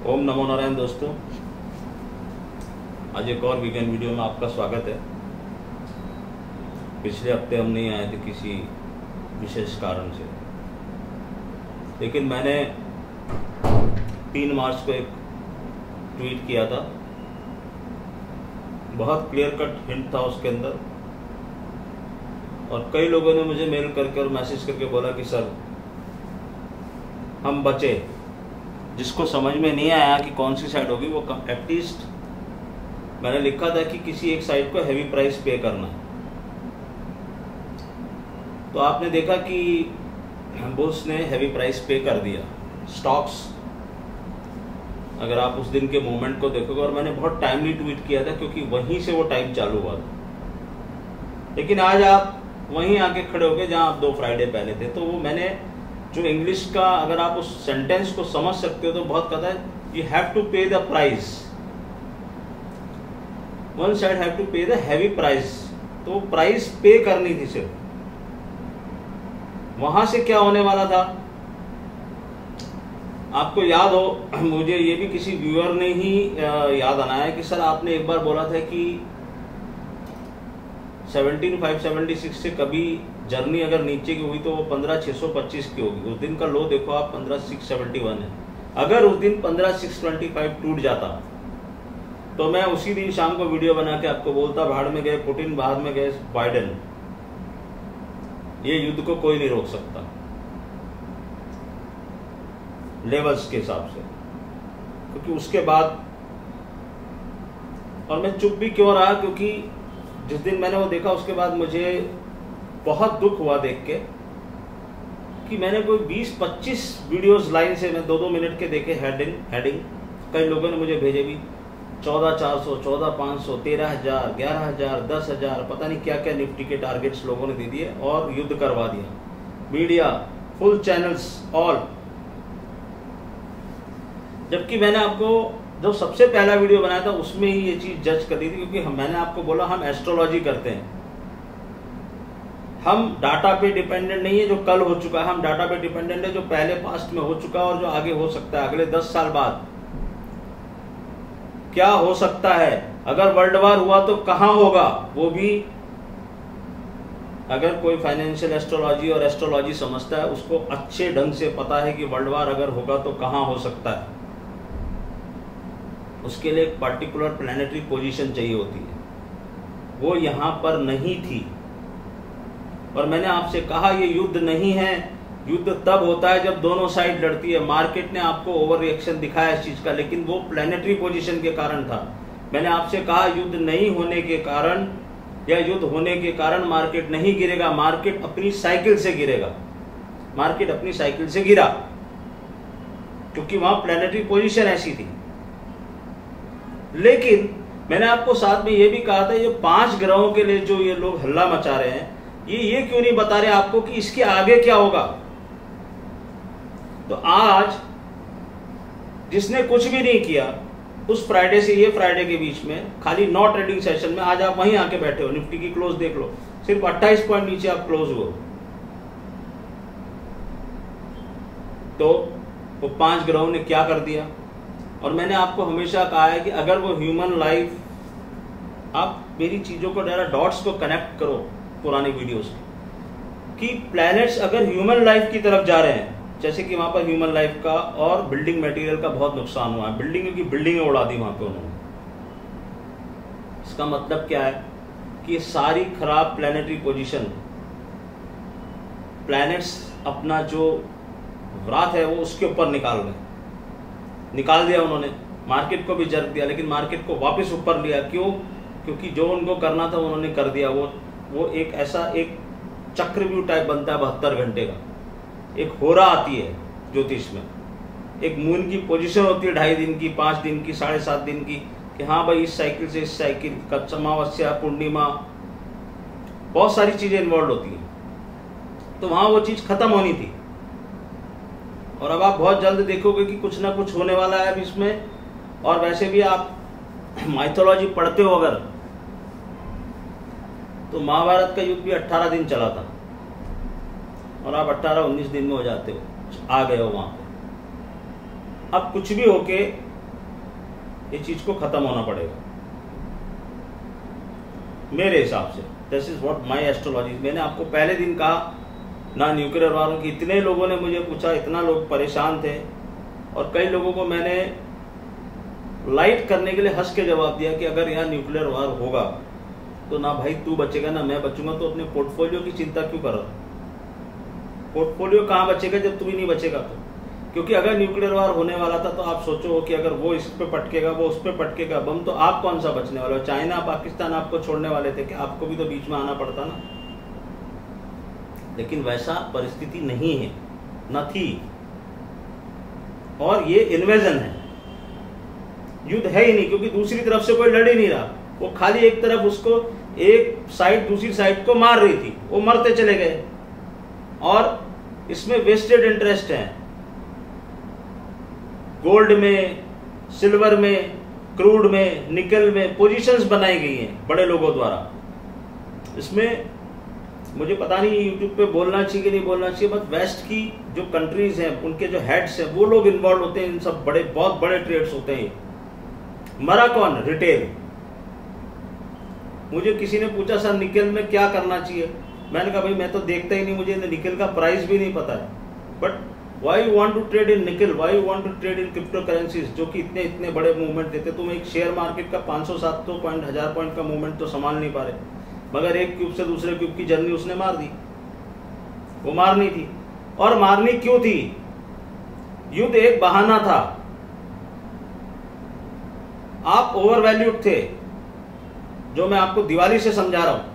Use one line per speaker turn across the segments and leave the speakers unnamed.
ओम नमो नारायण दोस्तों, आज एक और वीकेंड वीडियो में आपका स्वागत है। पिछले हफ्ते हम नहीं आए थे किसी विशेष कारण से, लेकिन मैंने 3 मार्च को एक ट्वीट किया था। बहुत क्लियर कट हिंट था उसके अंदर, और कई लोगों ने मुझे मेल करके और मैसेज करके बोला कि सर हम बचे। जिसको समझ में नहीं आया कि कौन सी साइड होगी, वो एटलीस्ट मैंने लिखा था कि किसी एक साइड को हैवी प्राइस पे करना है। तो आपने देखा कि बुल्स ने हैवी प्राइस पे कर दिया। स्टॉक्स, अगर आप उस दिन के मूवमेंट को देखोगे, और मैंने बहुत टाइमली ट्वीट किया था क्योंकि वहीं से वो टाइम चालू हुआ था। लेकिन आज आप वहीं आके खड़े हो गए जहां आप 2 फ्राइडे पहले थे। तो वो मैंने जो इंग्लिश का, अगर आप उस सेंटेंस को समझ सकते हो तो बहुत कहता है, you have to pay the price, one side have to pay the heavy price. तो प्राइस पे करनी थी सिर्फ। वहां से क्या होने वाला था आपको याद हो, मुझे ये भी किसी व्यूअर ने ही याद आना कि सर आपने एक बार बोला था कि 17,576 से कभी जर्नी अगर नीचे की हुई तो वो 15,625 की होगी। उस दिन का लो देखो आप, 15,671 है। अगर उस दिन 15,625 टूट जाता तो मैं उसी दिन शाम को वीडियो बना के आपको बोलता, भाड़ में गए पुतिन, बाहर में गए बाइडेन, ये युद्ध को कोई नहीं रोक सकता लेवल्स के हिसाब से। क्योंकि उसके बाद, और मैं चुप भी क्यों रहा, क्योंकि जिस दिन मैंने वो देखा उसके बाद मुझे बहुत दुख हुआ देख के कि मैंने कोई 20-25 वीडियोस लाइन से मैं 2-2 मिनट के देखे, हेडिंग कई लोगों ने मुझे भेजे भी। 14,400, 14,500, 13,000, 11,000, 10,000, पता नहीं क्या क्या निफ्टी के टारगेट्स लोगों ने दे दिए और युद्ध करवा दिया। Media, full channels, all. जबकि मैंने आपको जो सबसे पहला वीडियो बनाया था उसमें ही ये चीज जज कर दी थी, क्योंकि मैंने आपको बोला हम एस्ट्रोलॉजी करते हैं, हम डाटा पे डिपेंडेंट नहीं है जो कल हो चुका है, हम डाटा पे डिपेंडेंट है जो पहले पास्ट में हो चुका है और जो आगे हो सकता है। अगले 10 साल बाद क्या हो सकता है, अगर वर्ल्ड वार हुआ तो कहां होगा, वो भी अगर कोई फाइनेंशियल एस्ट्रोलॉजी और एस्ट्रोलॉजी समझता है उसको अच्छे ढंग से पता है कि वर्ल्ड वार अगर होगा तो कहां हो सकता है। उसके लिए एक पर्टिकुलर प्लैनेटरी पोजीशन चाहिए होती है, वो यहां पर नहीं थी। और मैंने आपसे कहा ये युद्ध नहीं है, युद्ध तब होता है जब दोनों साइड लड़ती है। मार्केट ने आपको ओवर रिएक्शन दिखाया इस चीज का, लेकिन वो प्लैनेटरी पोजीशन के कारण था। मैंने आपसे कहा युद्ध नहीं होने के कारण या युद्ध होने के कारण मार्केट नहीं गिरेगा, मार्केट अपनी साइकिल से गिरेगा। मार्केट अपनी साइकिल से गिरा क्योंकि वहां प्लैनेटरी पोजीशन ऐसी थी। लेकिन मैंने आपको साथ में ये भी कहा था, ये 5 ग्रहों के लिए जो ये लोग हल्ला मचा रहे हैं, ये क्यों नहीं बता रहे आपको कि इसके आगे क्या होगा। तो आज जिसने कुछ भी नहीं किया, उस फ्राइडे से ये फ्राइडे के बीच में खाली 9 ट्रेडिंग सेशन में, आज आप वहीं आके बैठे हो, निफ्टी की क्लोज देख लो, सिर्फ 28 पॉइंट नीचे आप क्लोज हो। तो वो 5 ग्रहों ने क्या कर दिया। और मैंने आपको हमेशा कहा है कि अगर वो ह्यूमन लाइफ, आप मेरी चीजों को डायरेक्ट डॉट्स को कनेक्ट करो पुरानी वीडियोस कि प्लैनेट्स अगर ह्यूमन लाइफ की तरफ जा रहे हैं, जैसे कि वहां पर ह्यूमन लाइफ का और बिल्डिंग मटेरियल का बहुत नुकसान हुआ है, बिल्डिंगों की बिल्डिंगें उड़ा दी वहां पे उन्होंने। इसका मतलब क्या है कि ये सारी खराब प्लैनेटरी पोजीशन, प्लैनेट्स अपना जो व्राथ है वो उसके ऊपर निकाल दिया उन्होंने। मार्केट को भी जर्क दिया, लेकिन मार्केट को वापस ऊपर लिया। क्यों? क्योंकि जो उनको करना था उन्होंने कर दिया। वो एक ऐसा एक चक्रव्यूह टाइप बनता है 72 घंटे का। एक होरा आती है ज्योतिष में, एक मून की पोजीशन होती है 2.5 दिन की, 5 दिन की, 7.5 दिन की, कि हाँ भाई इस साइकिल से इस साइकिल का, अमावस्या, पूर्णिमा, बहुत सारी चीजें इन्वॉल्व होती है। तो वहां वो चीज खत्म होनी थी। और अब आप बहुत जल्द देखोगे कि कुछ ना कुछ होने वाला है अब इसमें। और वैसे भी आप माइथोलॉजी पढ़ते हो अगर, तो महाभारत का युद्ध भी 18 दिन चला था और आप 18-19 दिन में हो जाते हो, आ गए हो वहां पे। अब कुछ भी होके ये चीज को खत्म होना पड़ेगा मेरे हिसाब से। This is what my astrology. मैंने आपको पहले दिन कहा ना न्यूक्लियर वार की, इतने लोगों ने मुझे पूछा, इतना लोग परेशान थे, और कई लोगों को मैंने लाइट करने के लिए हंस के जवाब दिया कि अगर यहाँ न्यूक्लियर वार होगा तो ना भाई तू बचेगा ना मैं बचूंगा, तो अपने पोर्टफोलियो की चिंता क्यों कर रहा? पोर्टफोलियो कहाँ बचेगा जब तू ही नहीं बचेगा तो? क्योंकि अगर न्यूक्लियर वार होने वाला था तो आप सोचो कि अगर वो इस पे पटकेगा, वो उस पे पटकेगा बम, तो आप कौन सा बचने वाले हो? चाइना पाकिस्तान आपको छोड़ने वाले थे कि आपको भी तो बीच में आना पड़ता ना। लेकिन वैसा परिस्थिति नहीं है, न थी, और ये इन्वेजन है, युद्ध है ही नहीं, क्योंकि दूसरी तरफ से कोई लड़ ही नहीं रहा। वो खाली एक तरफ उसको, एक साइड दूसरी साइड को मार रही थी, वो मरते चले गए, और इसमें वेस्टेड इंटरेस्ट है। गोल्ड में, सिल्वर में, क्रूड में, निकल में पोजीशंस बनाई गई हैं बड़े लोगों द्वारा। इसमें मुझे पता नहीं यूट्यूब पे बोलना चाहिए कि नहीं बोलना चाहिए, बट वेस्ट की जो कंट्रीज हैं, उनके जो हेड्स हैं, वो लोग इन्वॉल्व होते हैं इन सब बड़े, बहुत बड़े ट्रेड्स होते हैं। मरा कौन? रिटेल। मुझे किसी ने पूछा सर निकल में क्या करना चाहिए, मैंने कहा भाई मैं तो देखता ही नहीं, मुझे निकल का प्राइस भी नहीं पता है। But why you want to trade in nickel, why you want to trade in cryptocurrencies, जो कि इतने इतने बड़े मूवमेंट देते? तुम एक शेयर मार्केट का 500-700 पॉइंट, 1000 पॉइंट का मूवमेंट तो संभाल नहीं पा रहे, मगर एक क्यूब से दूसरे क्यूब की जर्नी उसने मार दी। वो मारनी थी, और मारनी क्यों थी? युद्ध एक बहाना था। आप ओवर वैल्यूड थे, जो मैं आपको दिवाली से समझा रहा हूं।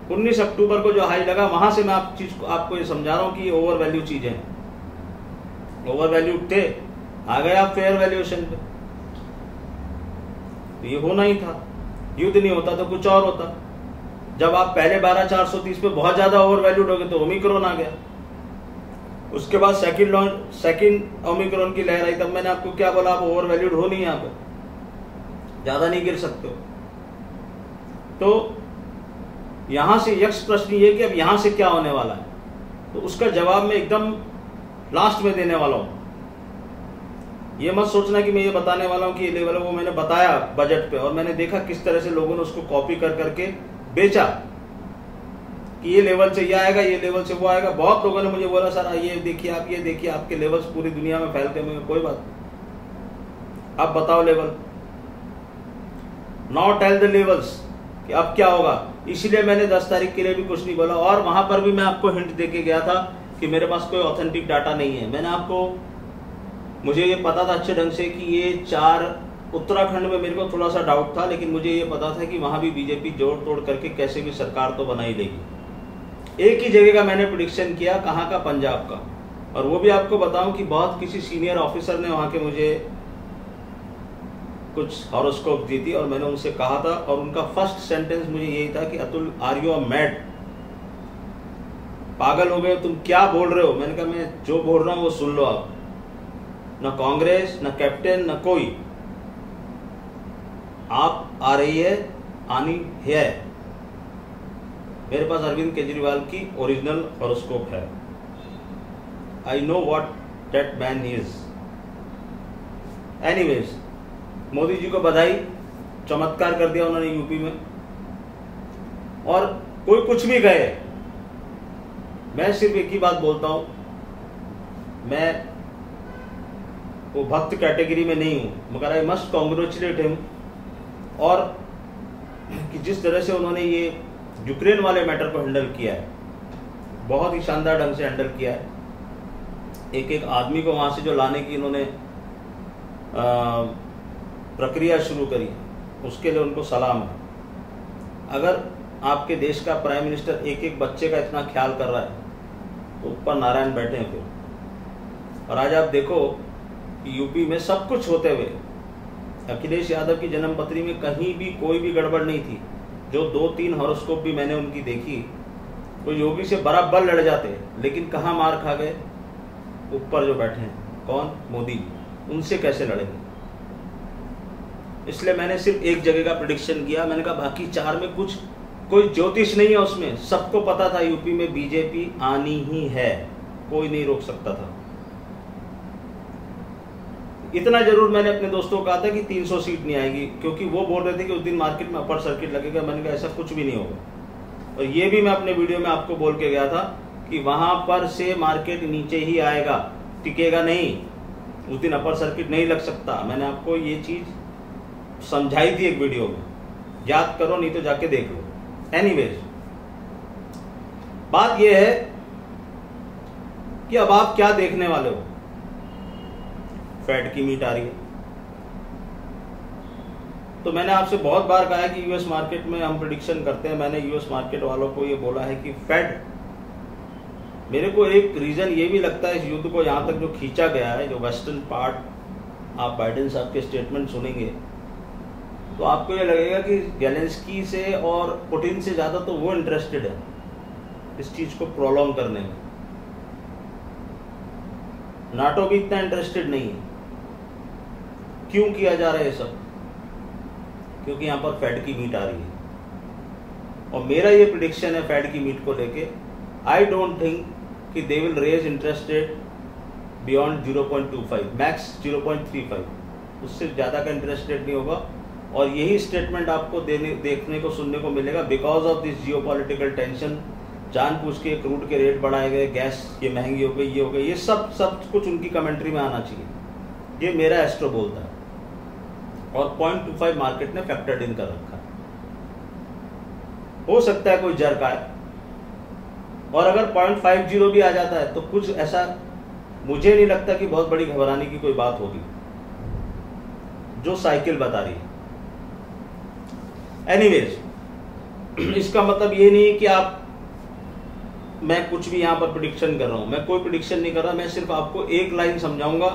19 अक्टूबर को जो हाई लगा, वहां से मैं आपको ये समझा रहा हूं कि ये ओवर वैल्यू चीजें हैं। ओवर वैल्यूड थे, आ गए आप फेयर वैल्यूएशन पे। तो ये होना ही था। युद्ध नहीं होता तो कुछ और होता। जब आप पहले 12,430 पे बहुत ज्यादा ओवर वैल्यूड हो गए तो ओमिक्रॉन आ गया। उसके बाद सेकंड ओमिक्रॉन की लहर आई, तब मैंने आपको क्या बोला, आप ओवर वैल्यूड हो नहीं, यहाँ पे ज्यादा नहीं गिर सकते हो। तो यहां से यक्ष प्रश्न ये कि अब यहां से क्या होने वाला है, तो उसका जवाब मैं एकदम लास्ट में देने वाला हूं। ये मत सोचना कि मैं ये बताने वाला हूं कि ये लेवल है। वो मैंने बताया बजट पे, और मैंने देखा किस तरह से लोगों ने उसको कॉपी कर करके बेचा कि ये लेवल से ये आएगा, ये लेवल से वो आएगा। बहुत लोगों ने मुझे बोला सर ये देखिए आप, ये देखिए आपके लेवल्स पूरी दुनिया में फैलते हुए। कोई बात, आप बताओ level, now tell the levels कि अब क्या होगा। इसलिए मैंने 10 तारीख के लिए भी कुछ नहीं बोला, और वहां पर भी मैं आपको हिंट देके गया था कि मेरे पास कोई ऑथेंटिक डाटा नहीं है। मैंने आपको, मुझे ये पता था अच्छे ढंग से कि ये 4 उत्तराखंड में मेरे को थोड़ा सा डाउट था, लेकिन मुझे ये पता था कि वहां भी बीजेपी जोड़ तोड़ करके कैसे भी सरकार तो बना ही लेगी। एक ही जगह का मैंने प्रेडिक्शन किया, कहाँ का? पंजाब का। और वो भी आपको बताऊं कि बहुत किसी सीनियर ऑफिसर ने वहां के मुझे कुछ हॉरोस्कोप दी थी, और मैंने उनसे कहा था, और उनका फर्स्ट सेंटेंस मुझे यही था कि Atul are you a mad, पागल हो गए तुम, क्या बोल रहे हो? मैंने कहा मैं जो बोल रहा हूं वो सुन लो आप। न कांग्रेस, न कैप्टन, न कोई, आप आ रही है, आनी है। मेरे पास अरविंद केजरीवाल की ओरिजिनल हॉरोस्कोप है। I know what that man is. Anyways, Modi ji को बधाई, चमत्कार कर दिया उन्होंने यूपी में। और कोई कुछ भी कहे, मैं सिर्फ एक ही बात बोलता हूं, मैं वो भक्त कैटेगरी में नहीं हूं, मगर आई मस्ट कॉन्ग्रेचुलेट हिम। और कि जिस तरह से उन्होंने ये यूक्रेन वाले मैटर को हैंडल किया है, बहुत ही शानदार ढंग से हैंडल किया है। एक एक आदमी को वहां से जो लाने की इन्होंने प्रक्रिया शुरू करी, उसके लिए उनको सलाम है। अगर आपके देश का प्राइम मिनिस्टर एक एक बच्चे का इतना ख्याल कर रहा है, तो ऊपर नारायण बैठे हैं फिर। और आज आप देखो कि यूपी में सब कुछ होते हुए अखिलेश यादव की जन्मपत्री में कहीं भी कोई भी गड़बड़ नहीं थी। जो 2-3 हॉरोस्कोप भी मैंने उनकी देखी, वो योगी से बराबर लड़ जाते, लेकिन कहाँ मार खा गए? ऊपर जो बैठे हैं, कौन? मोदी। उनसे कैसे लड़ेंगे? इसलिए मैंने सिर्फ एक जगह का प्रेडिक्शन किया। मैंने कहा बाकी 4 में कुछ, कोई ज्योतिष नहीं है उसमें। सबको पता था यूपी में बीजेपी आनी ही है, कोई नहीं रोक सकता था। इतना जरूर मैंने अपने दोस्तों को कहा था कि 300 सीट नहीं आएगी, क्योंकि वो बोल रहे थे कि उस दिन मार्केट में अपर सर्किट लगेगा। मैंने कहा ऐसा कुछ भी नहीं होगा। और ये भी मैं अपने वीडियो में आपको बोल के गया था कि वहां पर से मार्केट नीचे ही आएगा, टिकेगा नहीं। उस दिन अपर सर्किट नहीं लग सकता। मैंने आपको ये चीज समझाई थी एक वीडियो में, याद करो नहीं तो जाके देख लो। एनीवेज, बात यह है कि अब आप क्या देखने वाले हो। फेड की मीट आ रही है, तो मैंने आपसे बहुत बार कहा है कि यूएस मार्केट में हम प्रेडिक्शन करते हैं। मैंने यूएस मार्केट वालों को ये बोला है कि फेड, मेरे को एक रीजन ये भी लगता है इस युद्ध को यहां तक जो खींचा गया है, जो वेस्टर्न पार्ट, आप बाइडेन साहब के स्टेटमेंट सुनेंगे तो आपको ये लगेगा कि जेलेंस्की से और पुतिन से ज्यादा तो वो इंटरेस्टेड है इस चीज को प्रोलॉन्ग करने में। नाटो भी इतना इंटरेस्टेड नहीं है। क्यों किया जा रहा है ये सब? क्योंकि यहां पर फेड की मीट आ रही है। और मेरा ये प्रेडिक्शन है फेड की मीट को लेके, आई डोंट थिंक कि they will raise interest rate beyond 0.25, max 0.35, उससे ज्यादा का इंटरेस्ट रेट नहीं होगा। और यही स्टेटमेंट आपको देखने को सुनने को मिलेगा because of this geopolitical tension. जानबूझ के क्रूड के रेट बढ़ाए गए, गैस ये महंगी हो गई, ये हो गई, ये सब कुछ उनकी कमेंट्री में आना चाहिए। ये मेरा एस्ट्रो बोलता है। और 0.25 मार्केट ने फैक्टर्ड इन कर रखा है। हो सकता है कोई जर्क आए, और अगर 0.50 भी आ जाता है तो कुछ ऐसा मुझे नहीं लगता कि बहुत बड़ी घबराने की कोई बात होगी, जो साइकिल बता रही है। एनीवेज, इसका मतलब ये नहीं है कि आप, मैं कुछ भी यहां पर प्रेडिक्शन कर रहा हूं। मैं कोई प्रेडिक्शन नहीं कर रहा, मैं सिर्फ आपको एक लाइन समझाऊंगा।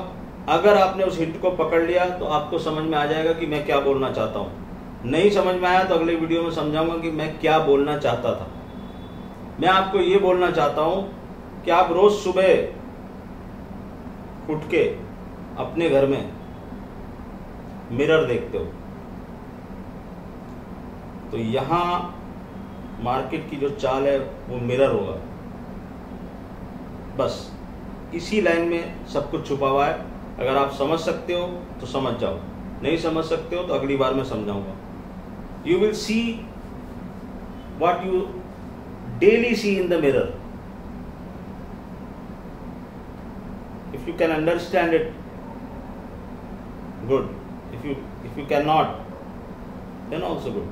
अगर आपने उस हिंट को पकड़ लिया तो आपको समझ में आ जाएगा कि मैं क्या बोलना चाहता हूं। नहीं समझ में आया तो अगले वीडियो में समझाऊंगा कि मैं क्या बोलना चाहता था। मैं आपको ये बोलना चाहता हूं कि आप रोज सुबह उठ के अपने घर में मिरर देखते हो, तो यहां मार्केट की जो चाल है वो मिरर होगा। बस इसी लाइन में सब कुछ छुपा हुआ है। अगर आप समझ सकते हो तो समझ जाओ, नहीं समझ सकते हो तो अगली बार मैं समझाऊंगा। You will see what you daily see in the mirror. If you can understand it, good. If you can not, then also good.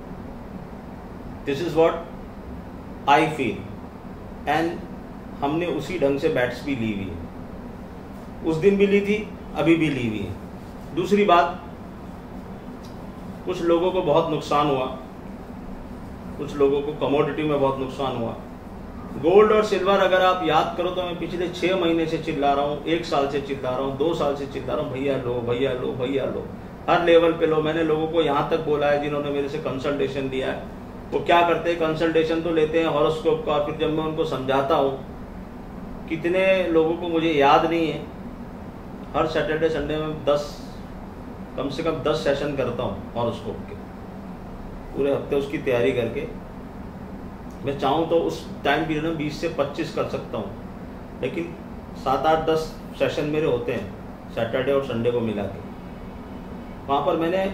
This is what I feel, and हमने उसी ढंग से बैट्स भी ली हुई है। उस दिन भी ली थी, अभी भी ली हुई है। दूसरी बात, कुछ लोगों को बहुत नुकसान हुआ, कुछ लोगों को कमोडिटी में बहुत नुकसान हुआ। गोल्ड और सिल्वर अगर आप याद करो तो मैं पिछले 6 महीने से चिल्ला रहा हूँ, 1 साल से चिल्ला रहा हूँ, 2 साल से चिल्ला रहा हूँ, भैया लो, भैया लो, भैया लो। हर लेवल पे लो। मैंने लोगों को यहाँ तक बोला है जिन्होंने मेरे से कंसल्टेशन लिया है। वो क्या करते हैं, कंसल्टेशन तो लेते हैं हॉरोस्कोप का, फिर जब मैं उनको समझाता हूँ, कितने लोगों को मुझे याद नहीं है, हर सैटरडे संडे में कम से कम 10 सेशन करता हूँ हॉरोस्कोप के, पूरे हफ्ते उसकी तैयारी करके। मैं चाहूँ तो उस टाइम पीरियड में 20 से 25 कर सकता हूँ, लेकिन 7, 8, 10 सेशन मेरे होते हैं सैटरडे और संडे को मिला के। वहाँ पर मैंने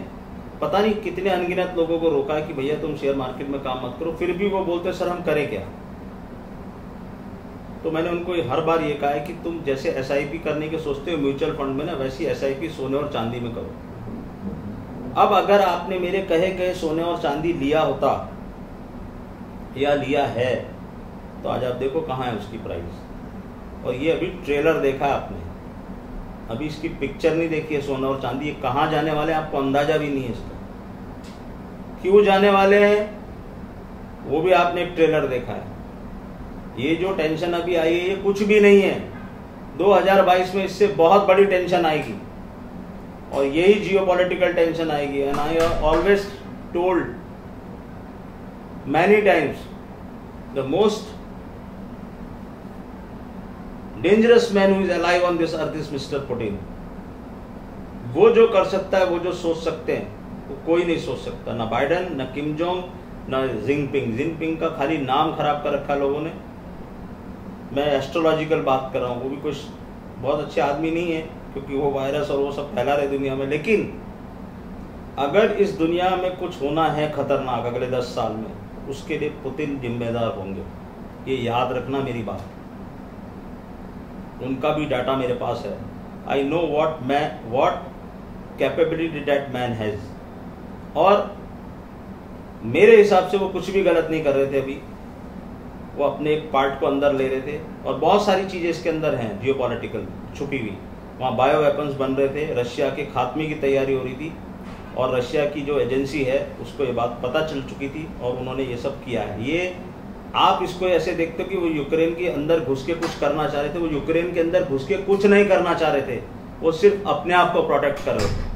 पता नहीं कितने अनगिनत लोगों को रोका है कि भैया तुम शेयर मार्केट में काम मत करो, फिर भी वो बोलते सर हम करें क्या। तो मैंने उनको हर बार ये कहा है कि तुम जैसे एसआईपी करने के सोचते हो म्यूचुअल फंड में ना, वैसी एसआईपी सोने और चांदी में करो। अब अगर आपने मेरे कहे सोने और चांदी लिया होता या लिया है तो आज आप देखो कहाँ है उसकी प्राइस। और ये अभी ट्रेलर देखा है आपने, अभी इसकी पिक्चर नहीं देखी है सोना और चांदी। ये कहाँ जाने वाले हैं आपको अंदाजा भी नहीं है इसका, क्यों जाने वाले हैं वो भी आपने एक ट्रेलर देखा है। ये जो टेंशन अभी आई है ये कुछ भी नहीं है। 2022 में इससे बहुत बड़ी टेंशन आएगी, और यही जियोपॉलिटिकल टेंशन आएगी। And I always told many times the most dangerous man who is alive on this earth is mister Putin. वो जो कर सकता है, वो जो सोच सकते हैं, वो कोई नहीं सोच सकता। ना बाइडेन, ना किम जोंग, ना जिनपिंग का खाली नाम खराब कर रखा लोगों ने। मैं एस्ट्रोलॉजिकल बात कर रहा हूँ, वो भी कुछ बहुत अच्छे आदमी नहीं है, क्योंकि वो वायरस और वो सब फैला रहे दुनिया में। लेकिन अगर इस दुनिया में कुछ होना है खतरनाक अगले 10 साल में, उसके लिए पुतिन जिम्मेदार होंगे। ये याद रखना मेरी बात। उनका भी डाटा मेरे पास है। I know what capability that man has. और मेरे हिसाब से वो कुछ भी गलत नहीं कर रहे थे अभी। वो अपने एक पार्ट को अंदर ले रहे थे और बहुत सारी चीजें इसके अंदर हैं जियोपॉलिटिकल छुपी हुई। वहाँ बायो वेपन्स बन रहे थे, रशिया के खात्मे की तैयारी हो रही थी और रशिया की जो एजेंसी है उसको ये बात पता चल चुकी थी और उन्होंने ये सब किया है। ये आप इसको ऐसे देखते हो कि वो यूक्रेन के अंदर घुस के कुछ करना चाह रहे थे। वो यूक्रेन के अंदर घुस के कुछ नहीं करना चाह रहे थे, वो सिर्फ अपने आप को प्रोटेक्ट कर रहे थे।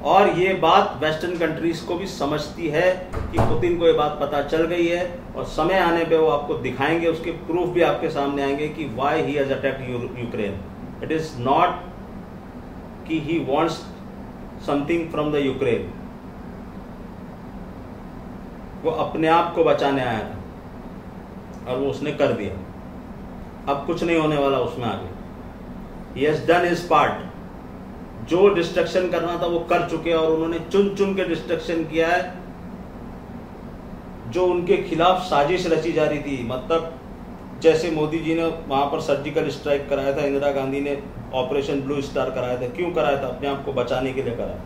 और ये बात वेस्टर्न कंट्रीज को भी समझती है कि पुतिन को ये बात पता चल गई है और समय आने पे वो आपको दिखाएंगे, उसके प्रूफ भी आपके सामने आएंगे कि why he has attacked Ukraine. It is not कि he wants something from the Ukraine. वो अपने आप को बचाने आया था और वो उसने कर दिया। अब कुछ नहीं होने वाला उसमें आगे। He has done his part. जो डिस्ट्रक्शन करना था वो कर चुके हैं और उन्होंने चुन चुन के डिस्ट्रक्शन किया है। जो उनके खिलाफ साजिश रची जा रही थी, मतलब जैसे मोदी जी ने वहां पर सर्जिकल स्ट्राइक कराया था, इंदिरा गांधी ने ऑपरेशन ब्लू स्टार कराया था। क्यों कराया था? अपने आप को बचाने के लिए कराया।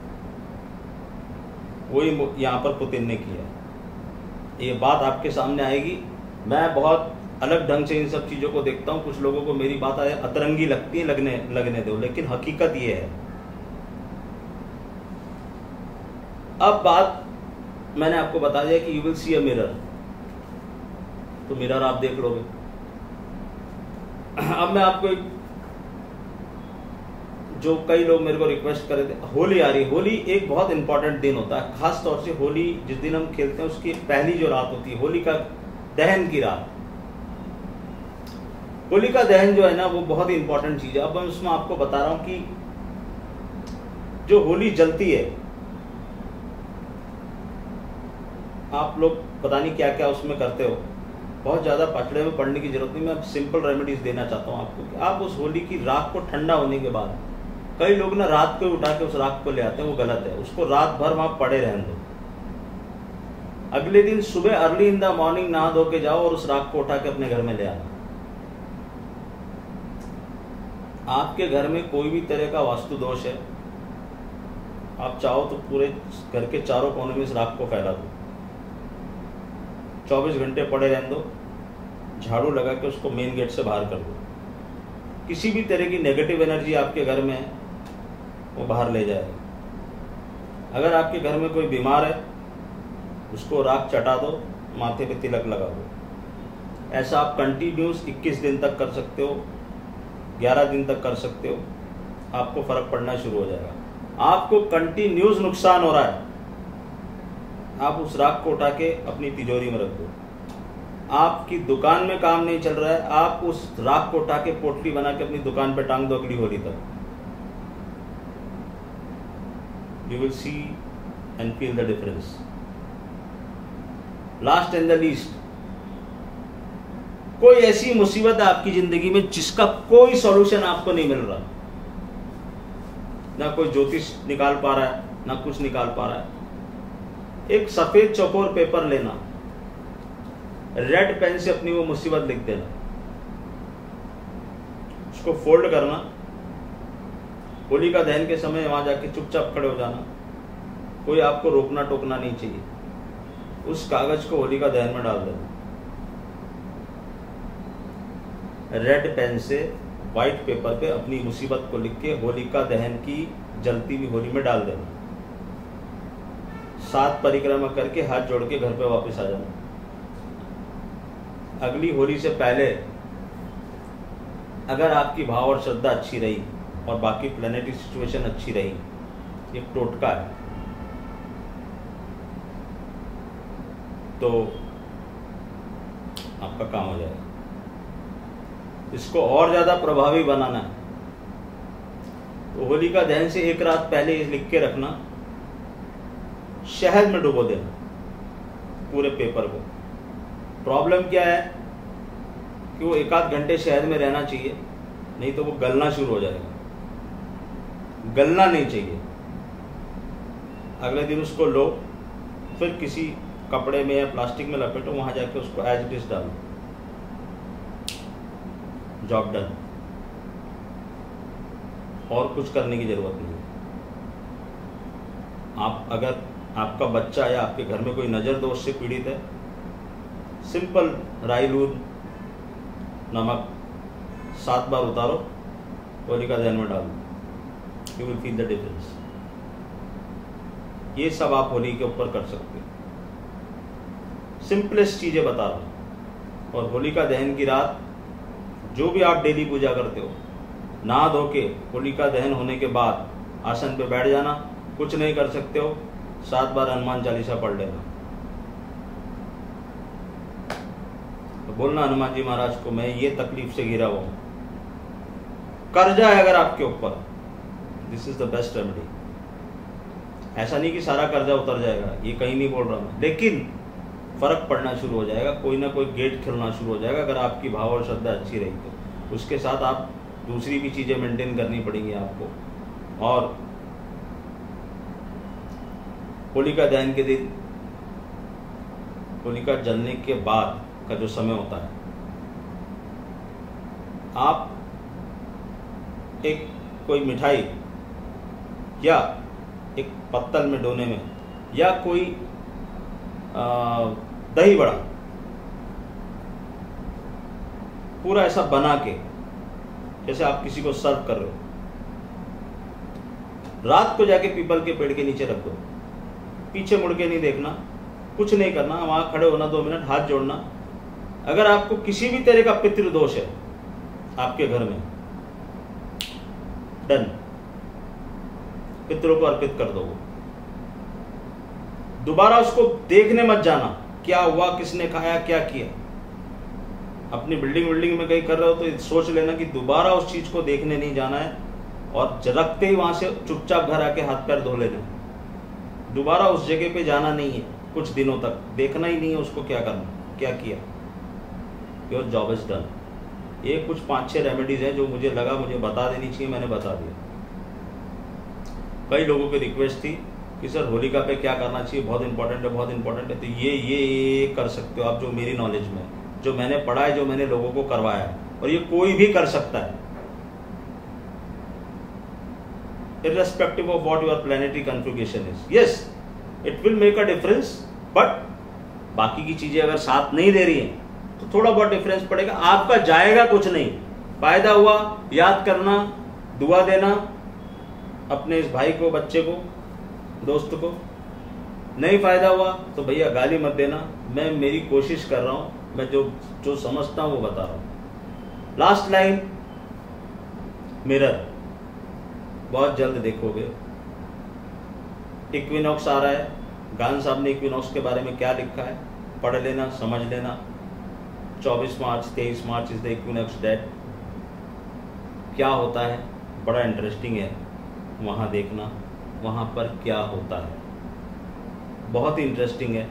वही यहां पर पुतिन ने किया। ये बात आपके सामने आएगी। मैं बहुत अलग ढंग से इन सब चीजों को देखता हूं। कुछ लोगों को मेरी बात अतरंगी लगती है, लगने दो, लेकिन हकीकत ये है। अब बात मैंने आपको बता दिया कि you will C a mirror, तो मिरर आप देख लोगे। अब मैं आपको जो कई लोग मेरे को रिक्वेस्ट कर रहे थे, होली आ रही है। होली एक बहुत इंपॉर्टेंट दिन होता है, खास तौर से होली जिस दिन हम खेलते हैं उसकी पहली जो रात होती है, होली का दहन की रात। होली का दहन जो है ना, वो बहुत ही इंपॉर्टेंट चीज है। अब मैं उसमें आपको बता रहा हूं कि जो होली जलती है, आप लोग पता नहीं क्या क्या उसमें करते हो, बहुत ज्यादा पचड़े में पड़ने की जरूरत नहीं। मैं सिंपल रेमेडीज देना चाहता हूं आपको कि आप उस होली की राख को ठंडा होने के बाद, कई लोग ना रात को उठा के उस राख को ले आते हैं, वो गलत है। उसको रात भर वहां पड़े रहने दो। अगले दिन सुबह अर्ली इन द मॉर्निंग नहा धो के जाओ और उस राख को उठा के अपने घर में ले आना। आपके घर में कोई भी तरह का वास्तु दोष है, आप चाहो तो पूरे घर के चारों कोने में इस राख को फैला दो। 24 घंटे पड़े रहने दो, झाड़ू लगा के उसको मेन गेट से बाहर कर दो। किसी भी तरह की नेगेटिव एनर्जी आपके घर में है वो बाहर ले जाएगा। अगर आपके घर में कोई बीमार है, उसको राख चटा दो, माथे पे तिलक लगा दो। ऐसा आप कंटिन्यूस 21 दिन तक कर सकते हो, 11 दिन तक कर सकते हो। आपको फर्क पड़ना शुरू हो जाएगा। आपको कंटिन्यूस नुकसान हो रहा है, आप उस राख को उठा के अपनी तिजोरी में रख दो। आपकी दुकान में काम नहीं चल रहा है, आप उस राख को उठा के पोटली बना के अपनी दुकान पे टांग दो अगली होली तक। You will C and feel the difference. Last and the least, कोई ऐसी मुसीबत है आपकी जिंदगी में जिसका कोई सॉल्यूशन आपको नहीं मिल रहा, ना कोई ज्योतिष निकाल पा रहा है, ना कुछ निकाल पा रहा है। एक सफेद चौकोर पेपर लेना, रेड पेन से अपनी वो मुसीबत लिख देना, उसको फोल्ड करना, होली का दहन के समय वहां जाके चुपचाप खड़े हो जाना, कोई आपको रोकना टोकना नहीं चाहिए। उस कागज को होली का दहन में डाल देना, रेड पेन से व्हाइट पेपर पे अपनी मुसीबत को लिख के होली का दहन की जलती हुई होली में डाल देना। 7 परिक्रमा करके हाथ जोड़ के घर पे वापस आ जाना। अगली होली से पहले अगर आपकी भाव और श्रद्धा अच्छी रही और बाकी प्लैनेटरी सिचुएशन अच्छी रही, एक टोटका है, तो आपका काम हो जाएगा। इसको और ज्यादा प्रभावी बनाना है तो होली का दहन से एक रात पहले लिख के रखना, शहद में डुबो देना पूरे पेपर को। प्रॉब्लम क्या है कि वो 1 आध घंटे शहद में रहना चाहिए, नहीं तो वो गलना शुरू हो जाएगा। गलना नहीं चाहिए। अगले दिन उसको लो, फिर किसी कपड़े में या प्लास्टिक में लपेटो, वहां जाके उसको एज इट इज डालो, जॉब डन। और कुछ करने की जरूरत नहीं है। आप अगर आपका बच्चा या आपके घर में कोई नज़र दोष से पीड़ित है, सिंपल राई लून नमक 7 बार उतारो, होलिका दहन में डालो, you will feel the difference. ये सब आप होली के ऊपर कर सकते हो। सिंपलेस्ट चीजें बता रहा हूं। और होलिका दहन की रात जो भी आप डेली पूजा करते हो, नहा धो के होलिका दहन होने के बाद आसन पे बैठ जाना, कुछ नहीं कर सकते हो, 7 बार हनुमान चालीसा पढ़ लेना। तो बोलना हनुमान जी महाराज को, मैं ये तकलीफ से घिरा हुआ हूं, कर्जा है अगर आपके ऊपर, this is the best remedy. ऐसा नहीं कि सारा कर्जा उतर जाएगा, ये कहीं नहीं बोल रहा मैं, लेकिन फर्क पड़ना शुरू हो जाएगा, कोई ना कोई गेट खुलना शुरू हो जाएगा अगर आपकी भाव और श्रद्धा अच्छी रही तो। उसके साथ आप दूसरी भी चीजें मेंटेन करनी पड़ेंगी आपको। और होलिका दहन के दिन, होलिका जलने के बाद का जो समय होता है, आप एक कोई मिठाई या एक पत्तल में डोने में, या कोई दही बड़ा पूरा ऐसा बना के, जैसे आप किसी को सर्व कर रहे हो, रात को जाके पीपल के पेड़ के नीचे रख दो, पीछे मुड़ के नहीं देखना, कुछ नहीं करना, वहां खड़े होना 2 मिनट, हाथ जोड़ना। अगर आपको किसी भी तरह का पितृदोष है आपके घर में, डन, पितरों को अर्पित कर दो। दोबारा उसको देखने मत जाना, क्या हुआ, किसने खाया, क्या किया। अपनी बिल्डिंग में कहीं कर रहे हो तो सोच लेना कि दोबारा उस चीज को देखने नहीं जाना है, और रखते ही वहां से चुपचाप घर आके हाथ पैर धो लेना। दोबारा उस जगह पे जाना नहीं है, कुछ दिनों तक देखना ही नहीं है उसको, क्या करना, क्या किया, योर जॉब इज डन। ये कुछ 5-6 रेमेडीज हैं जो मुझे लगा मुझे बता देनी चाहिए, मैंने बता दिया। कई लोगों की रिक्वेस्ट थी कि सर होलिका पे क्या करना चाहिए, बहुत इंपॉर्टेंट है, बहुत इंपॉर्टेंट है। तो ये कर सकते हो आप, जो मेरी नॉलेज में है, जो मैंने पढ़ा है, जो मैंने लोगों को करवाया है, और ये कोई भी कर सकता है, irrespective of what your planetary configuration is. Yes, it will make a difference, but बाकी की चीजें अगर साथ नहीं दे रही हैं तो थोड़ा बहुत डिफरेंस पड़ेगा, आपका जाएगा कुछ नहीं। फायदा हुआ याद करना, दुआ देना अपने इस भाई को, बच्चे को, दोस्त को। नहीं फायदा हुआ तो भैया गाली मत देना, मैं मेरी कोशिश कर रहा हूं, मैं जो समझता हूं वो बता रहा हूं। लास्ट लाइन, मिरर बहुत जल्द देखोगे। इक्विनॉक्स आ रहा है, गान साहब ने इक्विनॉक्स के बारे में क्या लिखा है पढ़ लेना, समझ लेना। 24 मार्च 23 मार्च इज द इक्विनॉक्स डेट। क्या होता है, बड़ा इंटरेस्टिंग है, वहां देखना वहां पर क्या होता है, बहुत ही इंटरेस्टिंग है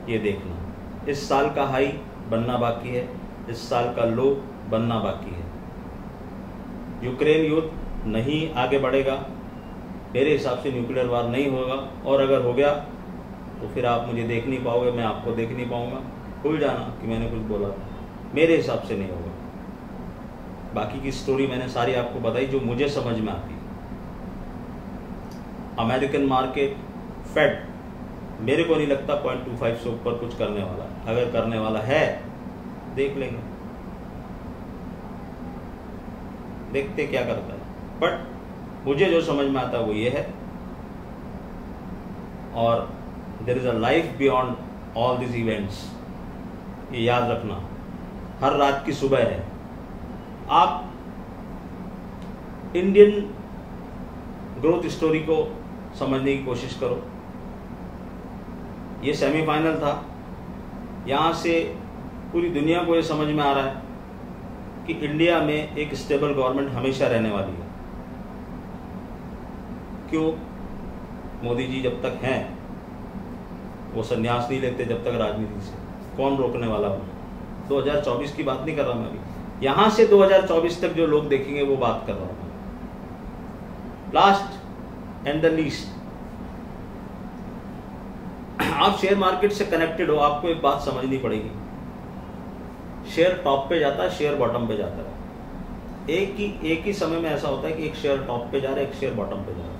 ये देखना। इस साल का हाई बनना बाकी है, इस साल का लो बनना बाकी है। यूक्रेन युद्ध नहीं आगे बढ़ेगा, मेरे हिसाब से न्यूक्लियर वार नहीं होगा, और अगर हो गया तो फिर आप मुझे देख नहीं पाओगे, मैं आपको देख नहीं पाऊंगा। भूल जाना कि मैंने कुछ बोला था, मेरे हिसाब से नहीं होगा। बाकी की स्टोरी मैंने सारी आपको बताई जो मुझे समझ में आती है। अमेरिकन मार्केट, फेड, मेरे को नहीं लगता 0.25 से ऊपर कुछ करने वाला है। अगर करने वाला है देख लेंगे, देखते क्या करता है, बट मुझे जो समझ में आता है वो ये है। और there is a life beyond all this events, ये याद रखना। हर रात की सुबह है। आप इंडियन ग्रोथ स्टोरी को समझने की कोशिश करो। ये सेमीफाइनल था, यहां से पूरी दुनिया को ये समझ में आ रहा है कि इंडिया में एक स्टेबल गवर्नमेंट हमेशा रहने वाली है। क्यों? मोदी जी जब तक हैं वो संन्यास नहीं लेते जब तक राजनीति से, कौन रोकने वाला हो? 2024 की बात नहीं कर रहा मैं अभी, यहां से 2024 तक जो लोग देखेंगे वो बात कर रहा हूं। लास्ट एंड द लीस्ट, आप शेयर मार्केट से कनेक्टेड हो, आपको एक बात समझनी पड़ेगी, शेयर टॉप पे जाता है, शेयर बॉटम पे जाता है। एक ही समय में ऐसा होता है कि एक शेयर टॉप पे जा रहा है, एक शेयर बॉटम पे जा रहा है।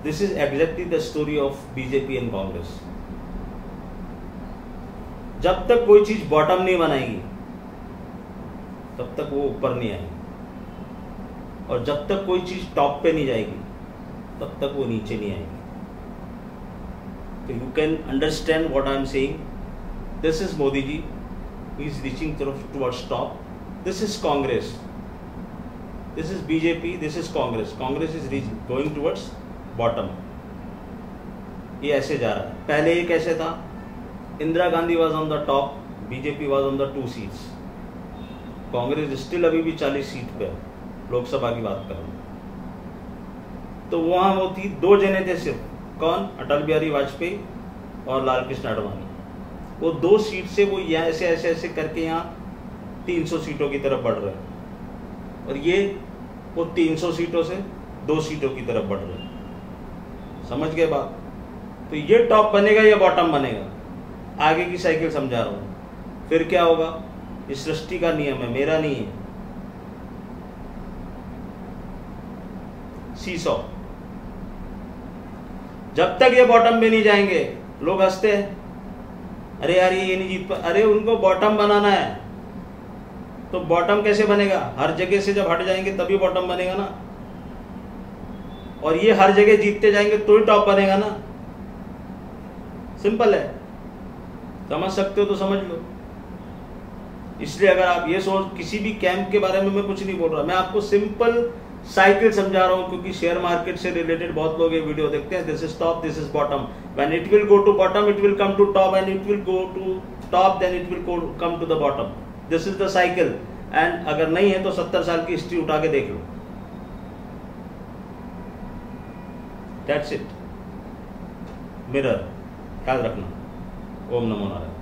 This is exactly the story of BJP and Congress. जब तक कोई चीज बॉटम नहीं बनाएगी तब तक वो ऊपर नहीं आएगी, और जब तक कोई चीज टॉप पे नहीं जाएगी तब तक वो नीचे नहीं आएगी। तो you can understand what I am saying. This is Modi ji, he is reaching towards top. This is Congress, this is BJP, this is Congress. Congress is going towards bottom. ये ऐसे जा रहा है। पहले ये कैसे था? Indira Gandhi was on the top, BJP was on the 2 seats. Congress still अभी भी 40 सीट पे, लोकसभा की बात कर रहा हूं। तो वहां वो थी, 2 जने थे सिर्फ, कौन? अटल बिहारी वाजपेयी और लाल कृष्ण आडवाणी। वो 2 सीट से वो यहाँ ऐसे ऐसे ऐसे करके यहाँ 300 सीटों की तरफ बढ़ रहे हैं, और ये वो 300 सीटों से 2 सीटों की तरफ बढ़ रहे हैं। समझ गए बात? तो ये टॉप बनेगा या बॉटम बनेगा, आगे की साइकिल समझा रहा हूं। फिर क्या होगा? इस सृष्टि का नियम है, मेरा नहीं है। सीसॉ, जब तक ये बॉटम पे नहीं जाएंगे, लोग हंसते हैं, अरे यार ये नहीं जीत पा। अरे उनको बॉटम बनाना है, तो बॉटम कैसे बनेगा? हर जगह से जब हट जाएंगे तभी बॉटम बनेगा ना, और ये हर जगह जीतते जाएंगे तो ही टॉप बनेगा ना। सिंपल है, समझ सकते हो तो समझ लो। इसलिए अगर आप ये सोच, किसी भी कैंप के बारे में मैं कुछ नहीं बोल रहा, मैं आपको सिंपल साइकिल समझा रहा हूं, क्योंकि शेयर मार्केट से रिलेटेड बहुत लोग ये वीडियो देखते हैं। This is top, this is bottom, when it will go to bottom it will come to top, and it will go to top then it will come to the bottom. This is the cycle. And अगर नहीं है तो 70 साल की history उठा के देख लो। That's it. Mirror याद रखना। ओम नमो नारायण।